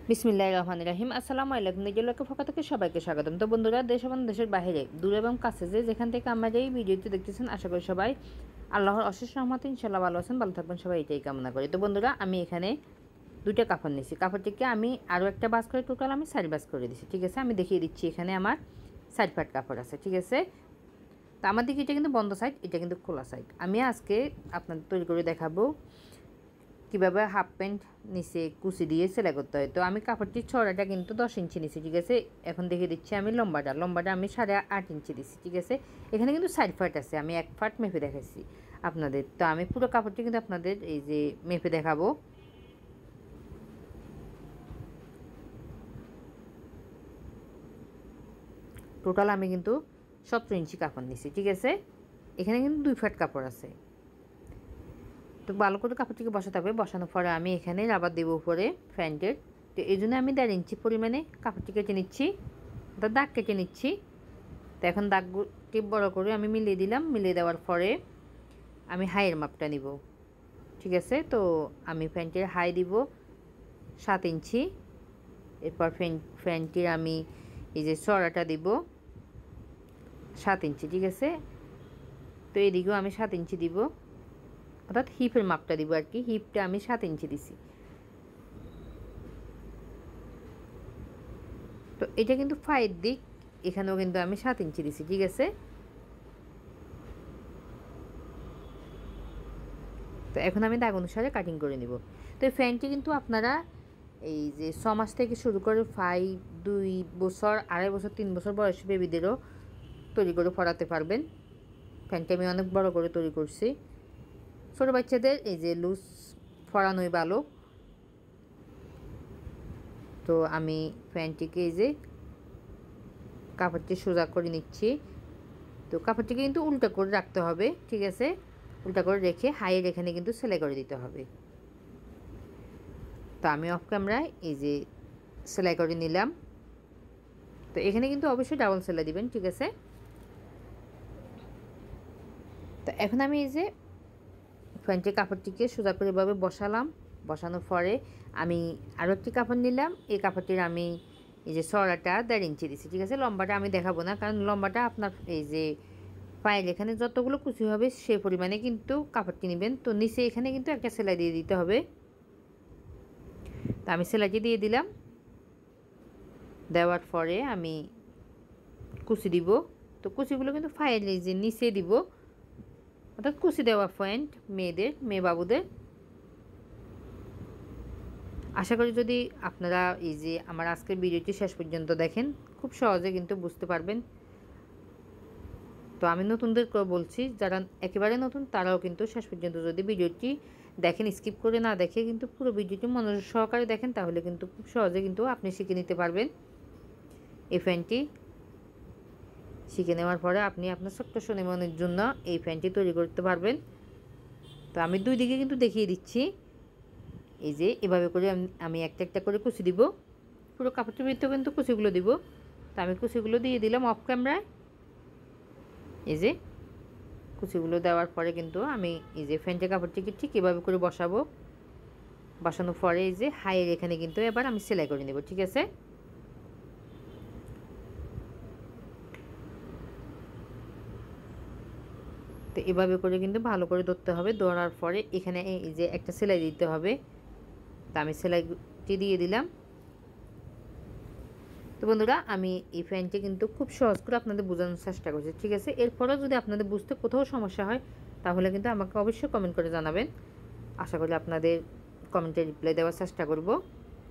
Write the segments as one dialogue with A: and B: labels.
A: বিসমিল্লাহির রহমানির রহিম। আসসালামু আলাইকুম। নিডলওয়ার্কের পক্ষ থেকে সবাইকে স্বাগতম। তো বন্ধুরা, দেশ এবং দেশের বাইরে দূর এবং কাছে যেখান থেকে আমরা এই ভিডিওটি দেখতেছেন, আশা করি সবাই আল্লাহর অশেষ রহমতে ইনশাল্লাহ ভালো আছেন, ভালো থাকবেন, সবাই এটাই কামনা করি। তো বন্ধুরা, আমি এখানে দুইটা কাপড় নিয়েছি। কাপড়টিকে আমি আরও একটা বাস করে টোটাল আমি 4 বাস করে দিচ্ছি। ঠিক আছে, আমি দেখিয়ে দিচ্ছি। এখানে আমার 4 পাট কাপড় আছে। ঠিক আছে, তো আমার দিকে এটা কিন্তু বন্ধ সাইড, এটা কিন্তু খোলা সাইড। আমি আজকে আপনাদের তৈরি করে দেখাবো কীভাবে হাফ প্যান্ট নিচে কুচি দিয়ে সেলাই করতে হয়। তো আমি কাপড়টির চওড়াটা কিন্তু 10 ইঞ্চি নিছি। ঠিক আছে, এখন দেখিয়ে দিচ্ছি আমি লম্বাটা আমি 8.5 ইঞ্চি দিচ্ছি। ঠিক আছে, এখানে কিন্তু 4 ফাট আছে, আমি 1 ফাট মেপে দেখাচ্ছি আপনাদের। তো আমি পুরো কাপড়টি কিন্তু আপনাদের এই যে মেপে দেখাবো। টোটাল আমি কিন্তু 17 ইঞ্চি কাপড় নিছি। ঠিক আছে, এখানে কিন্তু 2 ফাট কাপড় আছে। তো ভালো করে কাপড়টিকে বসাতে হবে। বসানোর পরে আমি এখানে রাবার দেবো উপরে প্যান্টের। তো এই জন্য আমি 1.5 ইঞ্চি পরিমাণে কাপড়টি কেটে নিচ্ছি, অর্থাৎ দাগ কেটে নিচ্ছি। তো এখন দাগটি বড় করে আমি মিলিয়ে দিলাম। মিলিয়ে দেওয়ার পরে আমি হাইয়ের মাপটা নিব। ঠিক আছে, তো আমি প্যান্টের হাই দিব 7 ইঞ্চি। এরপর প্যান্টটির আমি এই যে চড়াটা দিব 7 ইঞ্চি। ঠিক আছে, তো এদিকেও আমি 7 ইঞ্চি দিব, অর্থাৎ হিপের মাপটা দিব আর কি। হিপটা আমি 7 ইঞ্চি দিছি। তো এটা কিন্তু ফাইয়ের দিক, এখানেও কিন্তু আমি 7 ইঞ্চি দিছি। ঠিক আছে, তো এখন আমি দাগ অনুসারে কাটিং করে নিব। তো এই ফ্যানটি কিন্তু আপনারা এই যে 6 মাস থেকে শুরু করে 2 বছর, 2.5 বছর, 3 বছর বয়সী বেবিদেরও তৈরি করে পরাতে পারবেন। ফ্যানটি আমি অনেক বড় করে তৈরি করছি। ছোটো বাচ্চাদের এই যে লুজ পরানোই ভালো। তো আমি ফ্যানটিকে এই যে কাপড়টি সোজা করে নিচ্ছি। তো কাপড়টিকে কিন্তু উল্টা করে রাখতে হবে। ঠিক আছে, উল্টা করে রেখে হাইয়ের এখানে কিন্তু সেলাই করে দিতে হবে। তো আমি অফ ক্যামেরায় এই যে সেলাই করে নিলাম। তো এখানে কিন্তু অবশ্যই ডাবল সেলাই দিবেন। ঠিক আছে, তো এখন আমি এই যে প্যান্টের কাপড়টিকে সোজা করে এভাবে বসালাম। বসানোর পরে আমি আরও একটি কাপড় নিলাম। এই কাপড়টির আমি এই যে চড়াটা 1.5 ইঞ্চি দিচ্ছি। ঠিক আছে, লম্বাটা আমি দেখাবো না, কারণ লম্বাটা আপনার এই যে পায়ের এখানে যতগুলো কুচি হবে সে পরিমাণে কিন্তু কাপড়টি নেবেন। তো নিচে এখানে কিন্তু একটা সেলাই দিয়ে দিতে হবে। তো আমি সেলাইটি দিয়ে দিলাম। দেওয়ার পরে আমি কুচি দিব। তো কুচিগুলো কিন্তু ফাইল এই যে নিচে দিব, অর্থাৎ কুচি দেওয়া পয়েন্ট মেয়ে বাবুদের। আশা করি যদি আপনারা এই যে আমার আজকের ভিডিওটি শেষ পর্যন্ত দেখেন, খুব সহজে কিন্তু বুঝতে পারবেন। তো আমি নতুনদের বলছি, যারা একেবারে নতুন তারাও কিন্তু শেষ পর্যন্ত যদি ভিডিওটি দেখেন, স্কিপ করে না দেখে কিন্তু পুরো ভিডিওটি মনোযোগ সহকারে দেখেন, তাহলে কিন্তু খুব সহজে কিন্তু আপনি শিখে নিতে পারবেন। এই ফ্যানটি শিখে নেওয়ার পরে আপনি আপনার ছোট্ট সোনামণির জন্য এই ফ্যানটি তৈরি করতে পারবেন। তো আমি দুই দিকে কিন্তু দেখিয়ে দিচ্ছি। এই যে এভাবে করে আমি একটা একটা করে কুচি দিব। পুরো কাপড়টির ভিতরে কিন্তু কুচিগুলো দিব। তো আমি কুচিগুলো দিয়ে দিলাম অফ ক্যামেরায়। এই যে কুচিগুলো দেওয়ার পরে কিন্তু আমি এই যে ফ্যান্টের কাপড়টিকে ঠিক এভাবে করে বসাবো। বসানোর পরে এই যে হাইয়ের এখানে কিন্তু এবার আমি সেলাই করে নেব। ঠিক আছে, তো এভাবে করে কিন্তু ভালো করে ধরতে হবে। ধরার পরে এখানে এই যে একটা সেলাই দিতে হবে। তো আমি সেলাইটি দিয়ে দিলাম। তো বন্ধুরা, আমি এই ফ্যানটি কিন্তু খুব সহজ করে আপনাদের বোঝানোর চেষ্টা করছি। ঠিক আছে, এরপরও যদি আপনাদের বুঝতে কোথাও সমস্যা হয় তাহলে কিন্তু আমাকে অবশ্যই কমেন্ট করে জানাবেন। আশা করি আপনাদের কমেন্টে রিপ্লাই দেওয়ার চেষ্টা করব।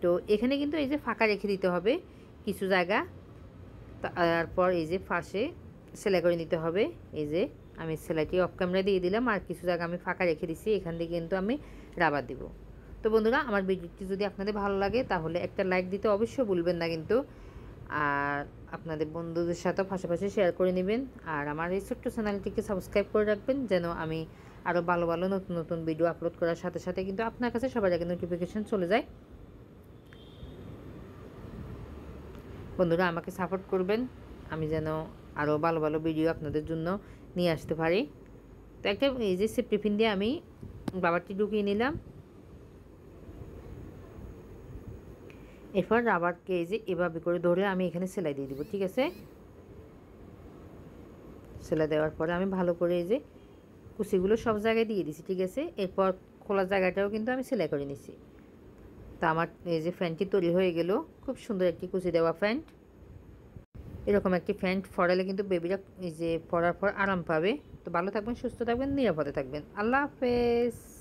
A: তো এখানে কিন্তু এই যে ফাঁকা রেখে দিতে হবে কিছু জায়গা। তারপর এই যে ফাঁসে সেলাই করে নিতে হবে। এই যে আমি সেলাইটি অফ ক্যামেরা দিয়ে দিলাম, আর কিছু জায়গা আমি ফাঁকা রেখে দিচ্ছি, এখান থেকে কিন্তু আমি রাবার দিব। তো বন্ধুরা, আমার ভিডিওটি যদি আপনাদের ভালো লাগে তাহলে একটা লাইক দিতে অবশ্যই ভুলবেন না কিন্তু। আর আপনাদের বন্ধুদের সাথেও পাশাপাশি শেয়ার করে নেবেন। আর আমার এই ছোট্ট চ্যানেলটিকে সাবস্ক্রাইব করে রাখবেন, যেন আমি আরও ভালো ভালো নতুন নতুন ভিডিও আপলোড করার সাথে সাথে কিন্তু আপনার কাছে সবার আগে নোটিফিকেশন চলে যায়। বন্ধুরা, আমাকে সাপোর্ট করবেন, আমি যেন আরও ভালো ভালো ভিডিও আপনাদের জন্য নিয়ে আসতে পারি। তো একটা এই যে সেফটি পিন দিয়ে আমি বাবারটি ঢুকিয়ে নিলাম। এরপর রাবারকে এই যে এভাবে করে ধরে আমি এখানে সেলাই দিয়ে দিব। ঠিক আছে, সেলাই দেওয়ার পরে আমি ভালো করে এই যে কুচিগুলো সব জায়গায় দিয়ে দিছি। ঠিক আছে, এরপর খোলার জায়গাটাও কিন্তু আমি সেলাই করে নিছি। তা আমার এই যে ফ্যানটি তৈরি হয়ে গেল, খুব সুন্দর একটি কুচি দেওয়া প্যান্ট। এরকম একটি প্যান্ট পরালে কিন্তু বেবিরা এই যে পরার পর আরাম পাবে। তো ভালো থাকবেন, সুস্থ থাকবেন, নিরাপদে থাকবেন। আল্লাহ হাফেজ।